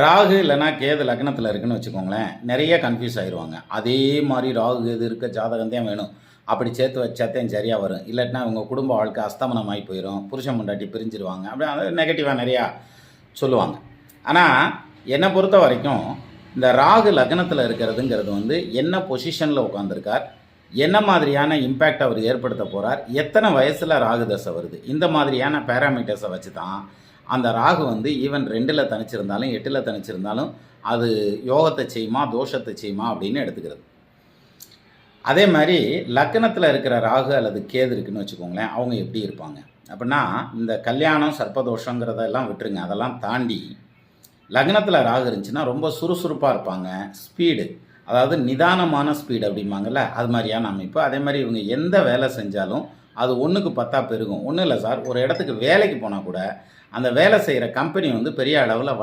ராகு இல்லைன்னா கேது லக்னத்தில் இருக்குன்னு வச்சுக்கோங்களேன், நிறைய கன்ஃப்யூஸ் ஆயிடுவாங்க. அதே மாதிரி ராகு கேது இருக்க ஜாதகம் தான் வேணும். அப்படி சேர்த்து வச்சாத்தான் சரியாக வரும். இல்லாட்டினா அவங்க குடும்ப வாழ்க்கை அஸ்தமனமாகி போயிடும். புருஷன் பொண்டாட்டி பிரிஞ்சிருவாங்க. அப்படி அது நெகட்டிவாக நிறையா சொல்லுவாங்க. ஆனால் என்னை பொறுத்த வரைக்கும் இந்த ராகு லக்னத்தில் இருக்கிறதுங்கிறது வந்து என்ன பொசிஷனில் உட்காந்துருக்கார், என்ன மாதிரியான இம்பேக்ட் அவர் ஏற்படுத்த போகிறார், எத்தனை வயசில் ராகு தசை வருது, இந்த மாதிரியான பேராமீட்டர்ஸை வச்சு தான் அந்த ராகு வந்து ஈவன் 2ல் தனிச்சிருந்தாலும் 8ல் தனிச்சிருந்தாலும் அது யோகத்தை செய்யுமா தோஷத்தை செய்யுமா அப்படின்னு எடுத்துக்கிறது. அதே மாதிரி லக்னத்தில் இருக்கிற ராகு அல்லது கேது இருக்குன்னு வச்சுக்கோங்களேன், அவங்க எப்படி இருப்பாங்க அப்படின்னா, இந்த கல்யாணம் சர்ப்பதோஷங்கிறதெல்லாம் விட்டுருங்க. அதெல்லாம் தாண்டி லக்னத்தில் ராகு இருந்துச்சுன்னா ரொம்ப சுறுசுறுப்பாக இருப்பாங்க. ஸ்பீடு, அதாவது நிதானமான ஸ்பீடு அப்படிம்பாங்கள்ல, அது மாதிரியான அமைப்பு. அதே மாதிரி இவங்க எந்த வேலை செஞ்சாலும் அது 1க்கு 10 பெருகும். ஒன்றும் இல்லை சார், ஒரு இடத்துக்கு வேலைக்கு போனால் கூட அந்த வேலை செய்கிற கம்பெனி வந்து பெரிய அளவில்